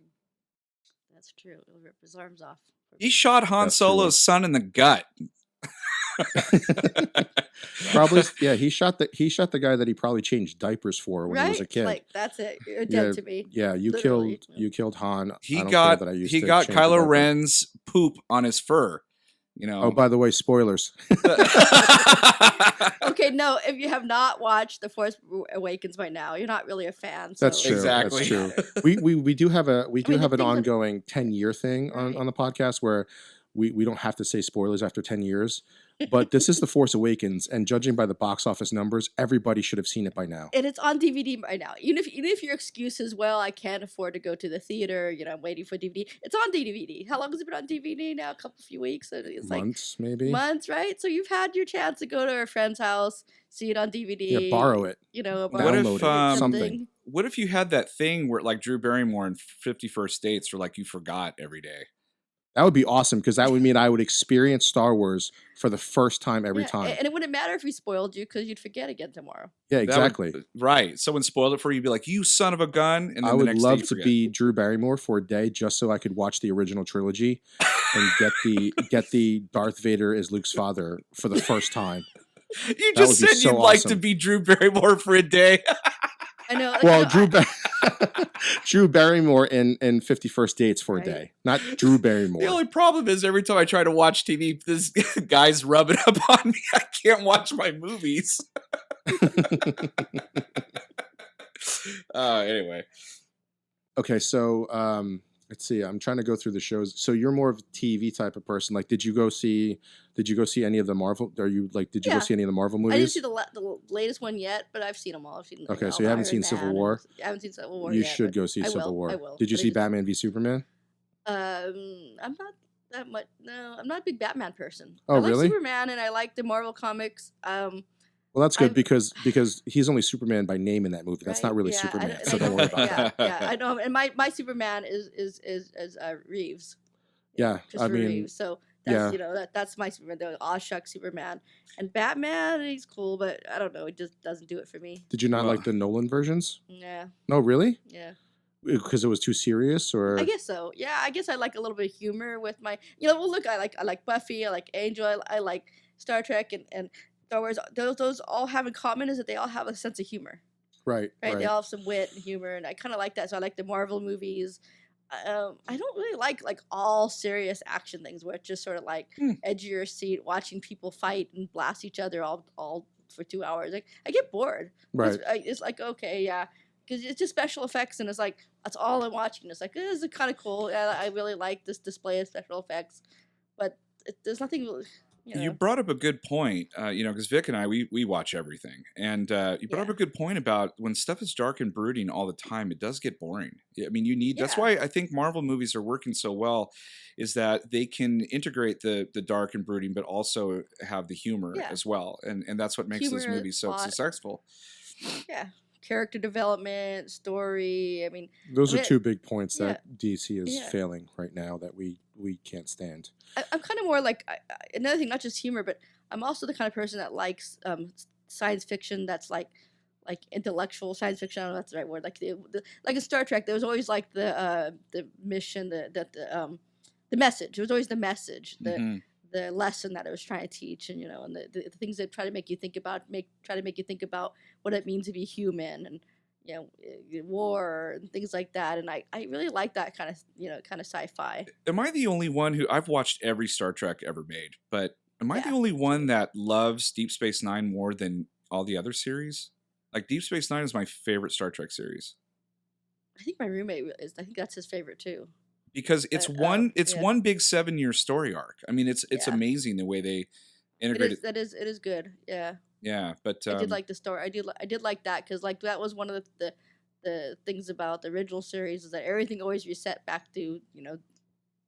That's true. He'll rip his arms off. He shot Han That's true. Solo's son in the gut. Probably, yeah. He shot the guy that he probably changed diapers for when he was a Right? kid. Like that's it. You're dead to me. Yeah, you Literally. killed Han. He I don't got care that I used he to got change the Kylo diaper. Ren's poop on his fur. You know. Oh, by the way, spoilers. Okay, no, if you have not watched The Force Awakens by now, you're not really a fan. So That's true. Exactly. That's true. We do have an the thing that- ongoing 10-year thing Right. on the podcast where we don't have to say spoilers after 10 years. But this is The Force Awakens, and judging by the box office numbers, everybody should have seen it by now. And it's on DVD by now. Even if your excuse is, well, I can't afford to go to the theater, I'm waiting for DVD. It's on DVD. How long has it been on DVD now? A few weeks. It's Months, maybe. months, right? So you've had your chance to go to a friend's house, see it on DVD. Yeah, borrow it. Borrow What if, something. What if you had that thing where, like Drew Barrymore in 51st Dates, where like you forgot every day? That would be awesome because that would mean I would experience Star Wars for the first time every time. And it wouldn't matter if we spoiled you because you'd forget again tomorrow. Yeah, exactly. Right. Someone spoiled it for you. You'd be like, "You son of a gun!" And then I would the next love day you to forget. be Drew Barrymore for a day just so I could watch the original trilogy and get the Darth Vader as Luke's father for the first time. You That just would be said so you'd like to awesome. be Drew Barrymore for a day. I know. Well, Drew Barrymore in 51st Dates for Right. a day, not Drew Barrymore. The only problem is every time I try to watch TV, this guy's rubbing up on me. I can't watch my movies. Anyway. Okay, so let's see. I'm trying to go through the shows. So you're more of a TV type of person. Like, did you go see any of the Marvel? Are you like, did you go Yeah. see any of the Marvel I didn't movies? see the latest one yet, but I've seen them all. I've seen. Okay, so you haven't seen Civil War? I haven't seen Civil War You yet. should but go see I Civil will, War. I will. Did you But I see just- Batman v Superman? I'm not that much. No, I'm not a big Batman person. Oh, I like really? Superman, and I like the Marvel comics. Well, that's good I'm- because he's only Superman by name in that movie. That's right? not really Yeah, Superman, and so I don't know- worry about that. Yeah, I know. And my Superman is Reeves. Yeah, I Christopher mean, Reeves. So that's that's my Superman. The Awshuck Superman, and Batman. He's cool, but I don't know. It just doesn't do it for me. did you not Well- like the Nolan versions? Yeah, No, really? yeah. Because it was too serious, or I guess so. Yeah, I guess I like a little bit of humor with my. Well, look, I like Buffy. I like Angel. I like Star Trek and Star Wars. Those all have in common is that they all have a sense of humor. right? They all have some wit and humor, and I kind of like that. So I like the Marvel movies. I don't really like all serious action things where it's just sort of like edge of your seat, watching people fight and blast each other all for 2 hours. Like I get bored. Right. It's like okay, yeah, because it's just special effects, and it's like that's all I'm watching. It's like this is kind of cool. I really like this display of special effects, but there's nothing. You brought up a good point, because Vic and I, we watch everything. And you brought up a good point about when stuff is dark and brooding all the time, it does get boring. I mean, that's why I think Marvel movies are working so well, is that they can integrate the dark and brooding, but also have the humor as well. And that's what makes those movies so successful. Yeah. Character development, story. I mean, those are two big points that DC is Yeah. failing right now that we can't stand. I'm kind of more like another thing, not just humor, but I'm also the kind of person that likes science fiction that's like intellectual science fiction. I don't know if that's the right word. Like like in Star Trek, there was always like the mission, the message. It was always the message, the lesson that it was trying to teach, and and the things that try to make you think about, what it means to be human, and war and things like that. And I really like that kind of sci-fi. Am I the only one who I've watched every Star Trek ever made, but am I the only one that loves Deep Space Nine more than all the other series? Like Deep Space Nine is my favorite Star Trek series. I think my roommate is. I think that's his favorite too. Because it's one big 7-year story arc. I mean, it's amazing the way they integrate it. It is good. Yeah. Yeah, but I did like the story. I did like that because that was one of the things about the original series is that everything always reset back to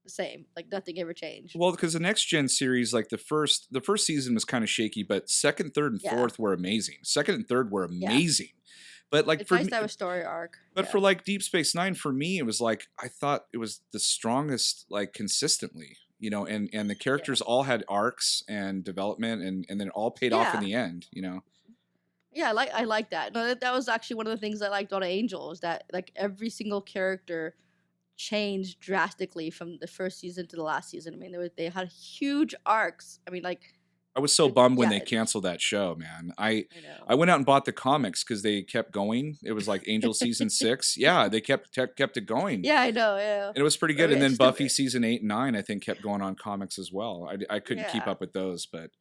the same. Like nothing ever changed. Well, because the next gen series, like the first season was kind of shaky, but second, third, and Yeah, fourth were amazing. Second and third were yeah. amazing. But like It's for nice me, to have a story arc. but Yeah, for like Deep Space Nine, for me, it was like I thought it was the strongest, like consistently, and the yeah, characters all had arcs and development, and then it all paid off in yeah. the end. Yeah, I like that. No, that was actually one of the things I liked on Angel is that like every single character changed drastically from the first season to the last season. I mean, they had huge arcs. I mean, like I was so bummed when yeah, they canceled that show, man. I I know. I went out and bought the comics because they kept going. It was like Angel season 6. Yeah, they kept it going. Yeah, I know. Yeah, And it was pretty I good. mean, And it's then just a Buffy season 8 and 9, I think, kept going on comics as well. I couldn't keep yeah. up with those, but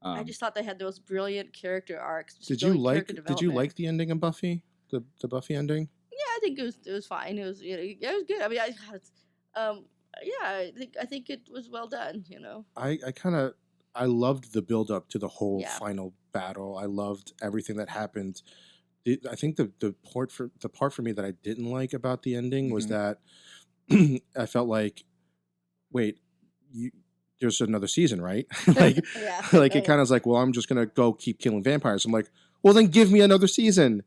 I um, just thought they had those brilliant character arcs, just Did you brilliant like character did you development. like the ending of Buffy? The Buffy ending? Yeah, I think it was fine. It was yeah, it was good. I mean, um yeah, I think it was well done. I kind of I loved the build up to the whole Yeah, final battle. I loved everything that happened. I think the part for me that I didn't like about the ending was mhm. that I felt like, wait, you, there's another season, right? like yeah, like it right. kind of was like, well, I'm just gonna go keep killing vampires. I'm like, well, then give me another season.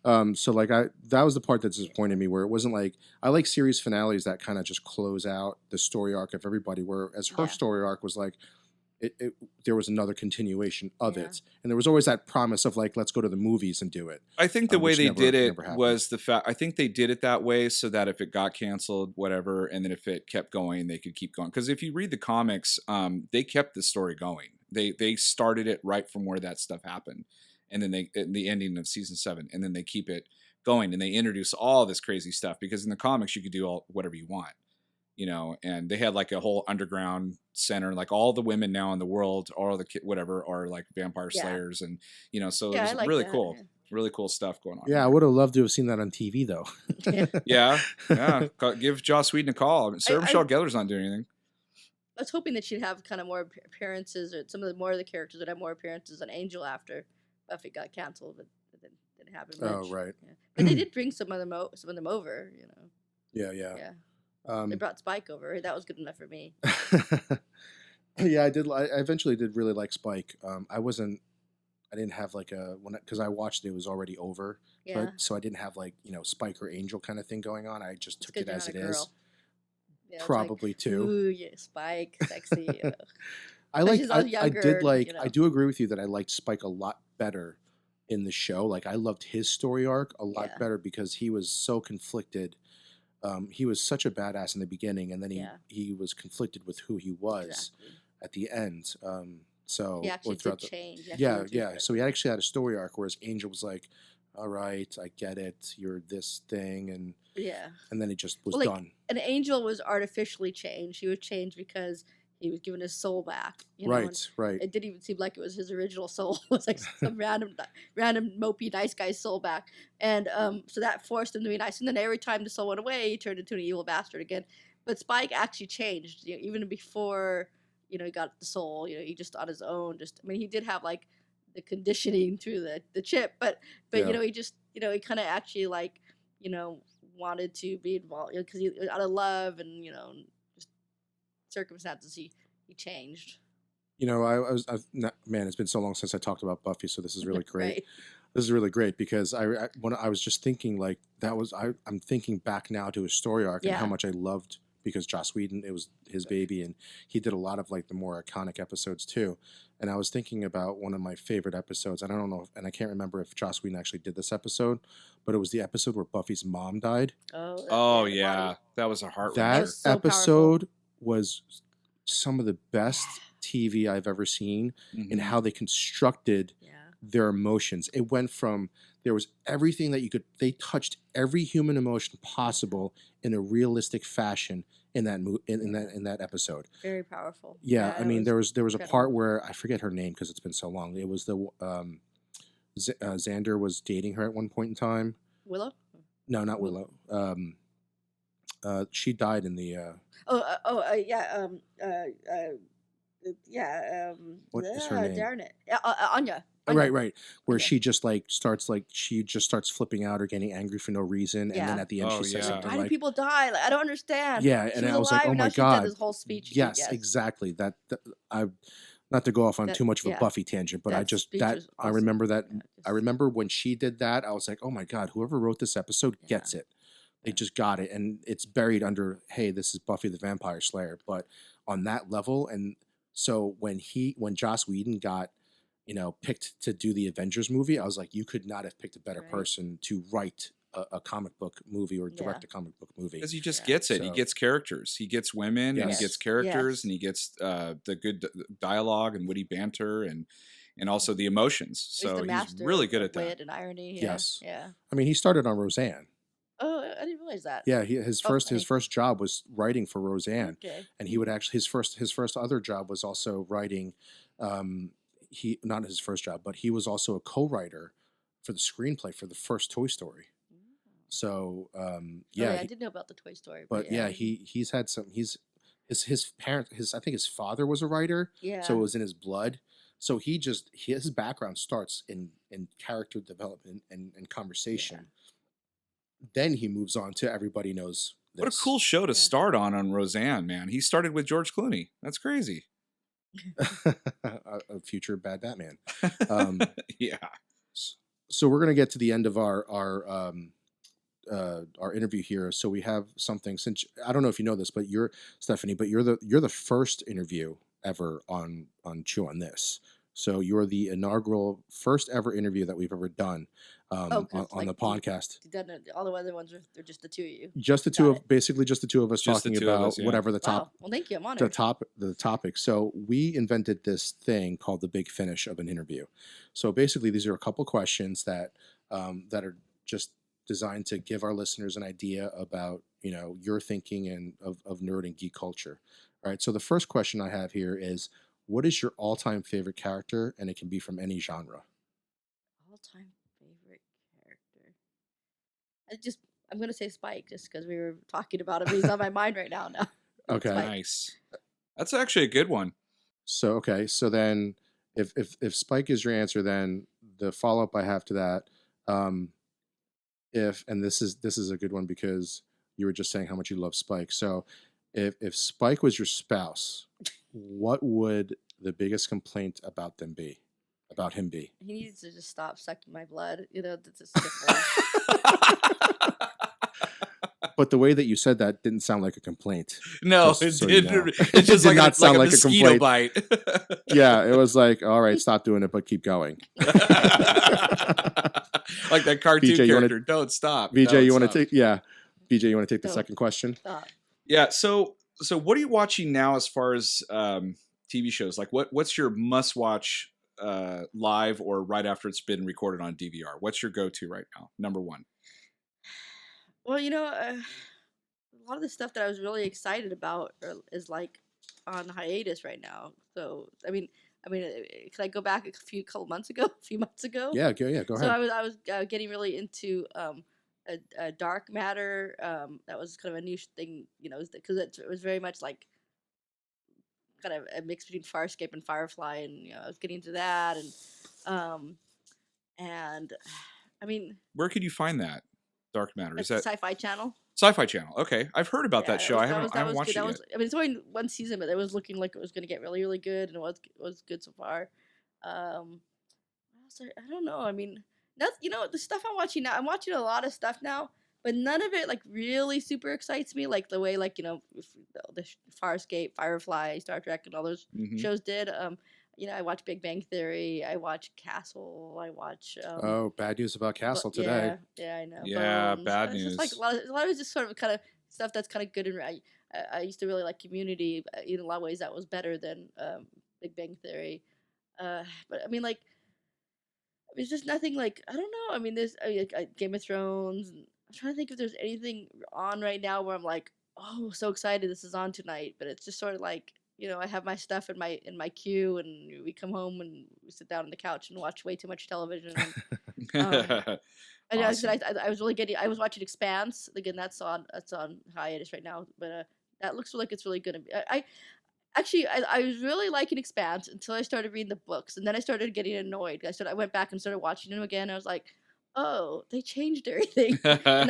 So like that was the part that disappointed me, where it wasn't like I like series finales that kind of just close out the story arc of everybody. Whereas her Yeah, story arc was like there was another continuation of yeah, it, and there was always that promise of like, let's go to the movies and do it, I think the way which they did it never happened. was the fact. I think they did it that way so that if it got canceled, whatever, and then if it kept going, they could keep going. Because if you read the comics, they kept the story going. They started it right from where that stuff happened, and then they in the ending of season 7, and then they keep it going, and they introduce all this crazy stuff. Because in the comics, you could do all whatever you want. And they had like a whole underground center, like all the women now in the world, all the whatever are like vampire yeah, slayers, and so it yeah. I was like that. really cool stuff going on in Yeah, I there. would have loved to have seen that on TV though. Yeah. Yeah, yeah. Give Joss Whedon a call. I mean, I, Sarah I Michelle Gellar's not doing anything. I was hoping that she'd have kind of more appearances, or some of the more of the characters would have more appearances on Angel after Buffy got canceled, but it didn't happen Oh much. right. Yeah. But they did bring some of them over. Yeah, yeah. Yeah, they Um, brought Spike over. That was good enough for me. yeah, I did. I eventually did really like Spike. I didn't have like because I watched it was already over, Yeah, but so I didn't have like Spike or Angel kind of thing going on. I just it's took because it you're as not a it is. girl. Yeah, it's like, Probably too. ooh, yeah, Spike, sexy. I But liked. she's all I did younger. like. I do agree with you that I liked Spike a lot better in the show. Like I loved his story arc a lot Yeah, better because he was so conflicted. He was such a badass in the beginning, and then yeah, he was conflicted with who he was exactly. at the end. He Or actually did throughout the change. He actually yeah, went through yeah. So he actually had a story arc, whereas Angel was like, "All right, I get it. You're this thing," yeah. and then it just was Well, like done. an angel was artificially changed. He was changed because he was given his soul back. And Right, right. it didn't even seem like it was his original soul. It was like some random mopey nice guy's soul back, and so that forced him to be nice. And then every time the soul went away, he turned into an evil bastard again. But Spike actually changed. Even before he got the soul. He just on his own. Just I mean, he did have like the conditioning through the chip, but Yeah. he just he kind of actually like you know wanted to be involved because he out of love and just circumstances he changed. Man, it's been so long since I talked about Buffy, so this is really great. Right. This is really great because when I was just thinking like I'm thinking back now to his story arc and how Yeah. much I loved because Joss Whedon, it was his baby, and he did a lot of like the more iconic episodes too. And I was thinking about one of my favorite episodes, and I don't know, and I can't remember if Joss Whedon actually did this episode, but it was the episode where Buffy's mom died. Oh, Oh the yeah, body. that was a heart That That wrencher. was so powerful. episode was some of the best TV I've ever seen in Hmm. how they constructed Yeah. their emotions. It went from there was everything that they touched every human emotion possible in a realistic fashion in that in that episode. Very powerful. Yeah, I It mean was there was a incredible. part where I forget her name because it's been so long. It was Xander was dating her at one point in time. Willow. No, not Will- Willow. She died in the yeah. yeah. What is her name? Darn it. Anya. Right. Where Anya. she just starts flipping out or getting angry for no reason, and then Yeah. at the end Oh she says She's like, yeah. something why do like, people die? Like, I don't understand. "Yeah," She and was I was like, alive, "Oh and now my she's dead. god, This whole speech. yes, Yes. exactly." I not to go off on That too much of a yeah. Buffy tangent, but That speech was I awesome. remember that. Yeah. I remember when she did that, I was like, "Oh my god, whoever wrote this episode Yeah. gets it. They Yeah. just got it." And it's buried under, "Hey, this is Buffy the Vampire Slayer," but on that level. And so when Joss Whedon got, picked to do the Avengers movie, I was like, you could not have picked a better Right. person to write a comic book movie or Yeah. direct a comic book movie. Because he just Yeah. gets it. He So gets characters. He gets women, and he yes, gets characters, Yes. and he gets the good dialogue and witty banter, and also the emotions. He's the So he's master really good of at that. wit and irony. Yeah. yes. Yeah. I mean, he started on Roseanne. Oh, I didn't realize that. Yeah, his Oh, first job was writing for Roseanne, Okay. and he would actually his first other job was also writing. He not his first job, but he was also a co-writer for the screenplay for the first Toy Story. So Oh, yeah, I did know about the Toy Story, but yeah, he's had some. His parents, I think his father was a writer, yeah. so it was in his blood. So his background starts in character development and conversation. Then he moves on to Everybody Knows This. What a cool show to Yeah. start on Roseanne, man. He started with George Clooney. That's crazy. A future bad Batman. Yeah. So we're gonna get to the end of our interview here. So we have something. Since I don't know if you know this, but you're Stephanie, but you're the first interview ever on Chew on This. So you're the inaugural first ever interview that we've ever done on the podcast. All the other ones they're just the two of you. Just the two of basically just the two of us Just the talking two of about us, yeah. whatever the top Wow. Well, thank you. I'm honored. the topic. So we invented this thing called the big finish of an interview. So basically, these are a couple questions that are just designed to give our listeners an idea about your thinking and of nerd and geek culture. All right. So the first question I have here is, what is your all-time favorite character, and it can be from any genre? All-time favorite character. I'm gonna say Spike just because we were talking about him. He's on my mind right now. Okay. Spike. Nice. That's actually a good one. So okay. So then, if Spike is your answer, then the follow-up I have to that, and this is a good one because you were just saying how much you love Spike. So if Spike was your spouse, what would the biggest complaint about him be? He needs to just stop sucking my blood. That's a simple. But the way that you said that didn't sound like a complaint. No, Just it so you did. know. It's just It did like not sound a like a mosquito complaint. bite. Yeah, it was like, all right, stop doing it, but keep going. Like that cartoon BJ, you wanna- character. Don't stop. VJ, Don't you want to stop. take? Yeah, BJ, you want to take the Don't. second question? Stop. Yeah. So what are you watching now as far as TV shows? Like what's your must watch live or right after it's been recorded on DVR? What's your go to right now? Number one. Well, a lot of the stuff that I was really excited about is like on hiatus right now. So I mean, can I go back a few months ago? Yeah, go ahead. So I was getting really into a dark matter. That was kind of a new thing, because it was very much like kind of a mix between Farscape and Firefly, and I was getting into that, and I mean, Where could you find that? Dark Matter. like Is the that Sci-Fi Channel? Sci-Fi Channel? Okay, I've heard about that show. I haven't watched it yet. I mean, it's only one season, but it was looking like it was going to get really, really good, and it was good so far. I don't know. I mean, that's the stuff I'm watching now. I'm watching a lot of stuff now, but none of it like really super excites me, like the way the Farscape, Firefly, Star Trek, and all those Mhm. shows did. I watch Big Bang Theory. I watch Castle. I watch. Oh, bad news about Castle today. Yeah, I know. Yeah, Bones. bad It's just like news. a lot of just sort of kind of stuff that's kind of good. And I used to really like Community. In a lot of ways, that was better than Big Bang Theory. But I mean, like, there's just nothing like I don't know. I mean, there's Game of Thrones. And I'm trying to think if there's anything on right now where I'm like, oh, so excited this is on tonight. But it's just sort of like I have my stuff in my queue, and we come home and we sit down on the couch and watch way too much television. And, Awesome. I was really getting. I was watching Expanse again. That's on hiatus right now, but that looks like it's really good. Actually, I was really liking Expanse until I started reading the books, and then I started getting annoyed. I went back and started watching them again. I was like, oh, they changed everything, and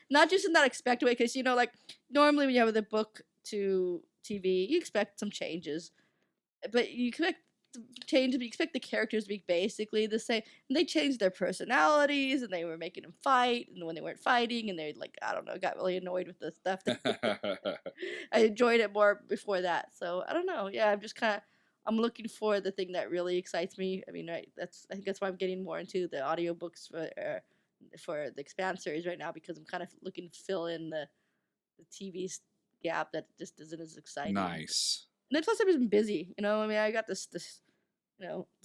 not just in that expected way, because like normally when you have the book to TV, you expect some changes, but you expect change. You expect the characters to be basically the same. And they changed their personalities, and they were making them fight, and when they weren't fighting, and they like I don't know, got really annoyed with the stuff. I enjoyed it more before that, so I don't know. Yeah, I'm looking for the thing that really excites me. I mean, right? I think that's why I'm getting more into the audiobooks for the Expanse series right now because I'm kind of looking to fill in the TV gap that just isn't as exciting. Nice. And then plus I've just been busy. I mean, I got this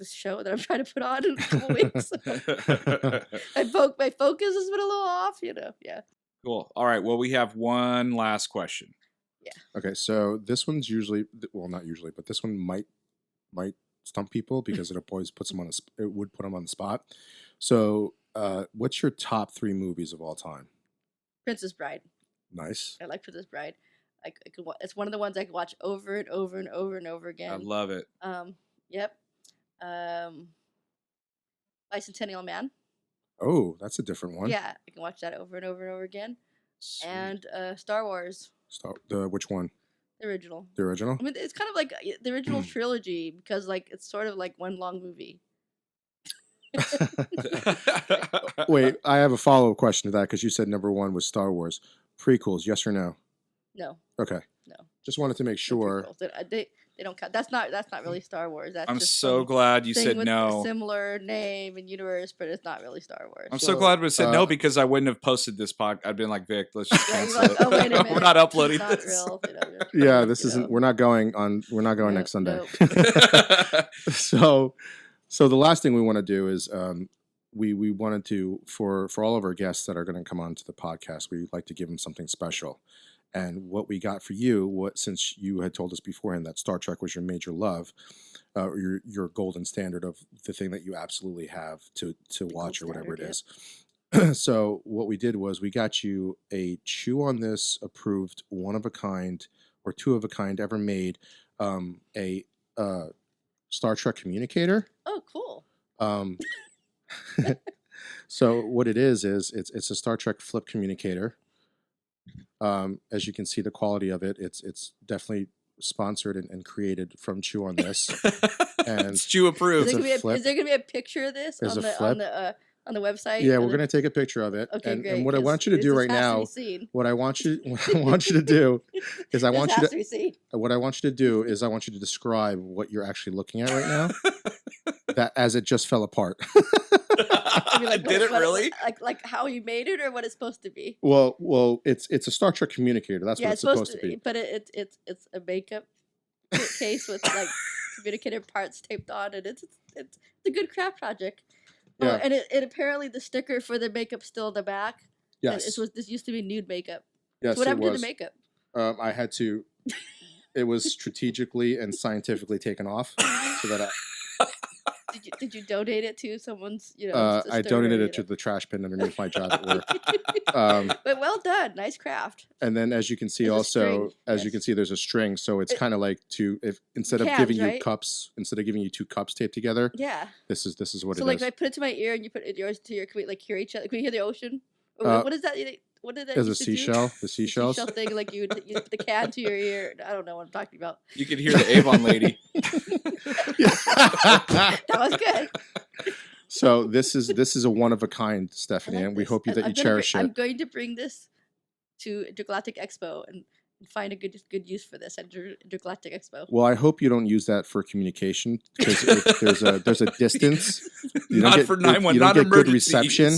show that I'm trying to put on in a couple weeks. My focus has been a little off. Yeah. Cool. All right. Well, we have one last question. Yeah. Okay, so this one's usually, well, not usually, but this one might stump people because it always puts them it would put them on the spot. So, what's your top 3 movies of all time? Princess Bride. Nice. I like Princess Bride. It's one of the ones I could watch over and over and over and over again. I love it. Yep. Bicentennial Man. Oh, that's a different one. Yeah, I can watch that over and over and over again. Sweet. And Star Wars. Which one? The original. The original? I mean, it's kind of like the original trilogy because it's sort of like one long movie. Wait, I have a follow-up question to that because you said number 1 was Star Wars. Prequels, yes or no? No. Okay. No. Just wanted to make sure. They don't count. That's not really Star Wars. I'm so glad you said with no. A similar name and universe, but it's not really Star Wars. I'm so glad we said no because I wouldn't have posted this podcast. I'd been like, Vic, let's just cancel it. Oh, wait a minute. We're not uploading It's not this. real. Yeah, this isn't. We're not going next Sunday. Nope. So the last thing we want to do is we wanted to for all of our guests that are going to come on to the podcast, we'd like to give them something special. And what we got for you, since you had told us beforehand that Star Trek was your major love, your golden standard of the thing that you absolutely have to watch or whatever it is. So what we did was we got you a Chew on This approved one of a kind or two of a kind ever made a Star Trek communicator. Oh, cool. So what it is it's a Star Trek flip communicator. As you can see, the quality of it, it's definitely sponsored and created from Chew on This. And it's Chew approved. Is there gonna be a picture of this on the website? Yeah, we're gonna take a picture of it. Okay, great. And what I want you to do right now, what I want you to do is I want you to describe what you're actually looking at right now. That as it just fell apart. Did it really? Like how you made it or what it's supposed to be? Well, it's a Star Trek communicator. That's what it's supposed to be. But it's a makeup case with like communicator parts taped on, and it's a good craft project. Yeah. And it apparently the sticker for the makeup still in the back. Yes. This used to be nude makeup. Yes, So what happened it to was. the makeup? I had to. It was strategically and scientifically taken off so that Did you donate it to someone's? I donated it to the trash bin underneath my job at work. But well done, nice craft. And then, as you can see, There's a string, you can see, there's a string. So it's kind of like instead of giving you two cups taped together. Yeah. This is what it So like, is. if I put it to my ear and you put it yours to your, can we like hear each other? Can we hear the ocean? What is that? What did that? As a used to do? seashell, the seashells. Seashell thing, like you put the can to your ear. I don't know what I'm talking about. You could hear the Avon lady. That was good. So this is a one of a kind, Stephanie, and we hope that you cherish it. I'm going to bring this to Intergalactic Expo and find a good use for this at Intergalactic Expo. Well, I hope you don't use that for communication because there's a distance. You Not for 911, not get good emergencies. reception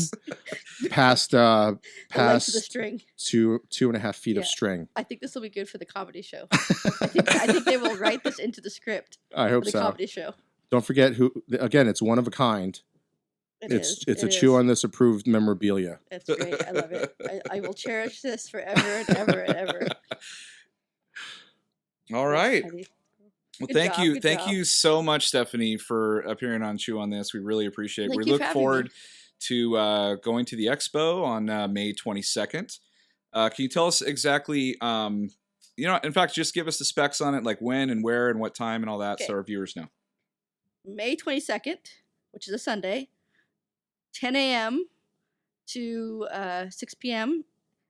past The string. 2.5 feet of Yeah. string. I think this will be good for the comedy show. I think they will write this into the script. I hope for the so. comedy show. Don't forget again, it's one of a kind. It's a Chew on This approved memorabilia. That's great. I love it. I will cherish this forever and ever and ever. All right. Well, thank you. Good Thank job. you so much, Stephanie, for appearing on Chew on This. We really appreciate it. Thank We you look for having forward me. to going to the expo on May 22nd. Can you tell us exactly In fact, just give us the specs on it, like when and where and what time and all that, Okay. so our viewers know. May 22nd, which is a Sunday, 10 a.m. to 6 p.m.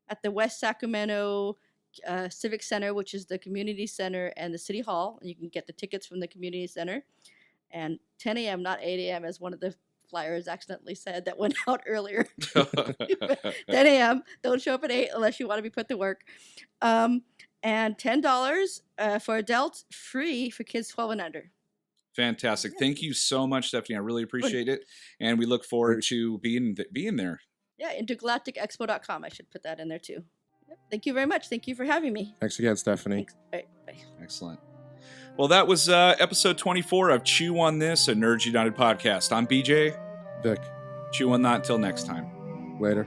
at the West Sacramento Civic Center, which is the community center and the city hall. You can get the tickets from the community center. And 10 a.m., not 8 a.m., as one of the flyers accidentally said that went out earlier. 10 a.m. Don't show up at 8 unless you want to be put to work. And $10 for adults, free for kids 12 and under. Fantastic. Thank you so much, Stephanie. I really appreciate it. And we look forward to being there. Yeah, intergalacticexpo.com. I should put that in there too. Yep. Thank you very much. Thank you for having me. Thanks again, Stephanie. Thanks. All right, bye. Excellent. Well, that was episode 24 of Chew on This, a Nerds United podcast. I'm BJ. Vic. Chew on that until next time. Later.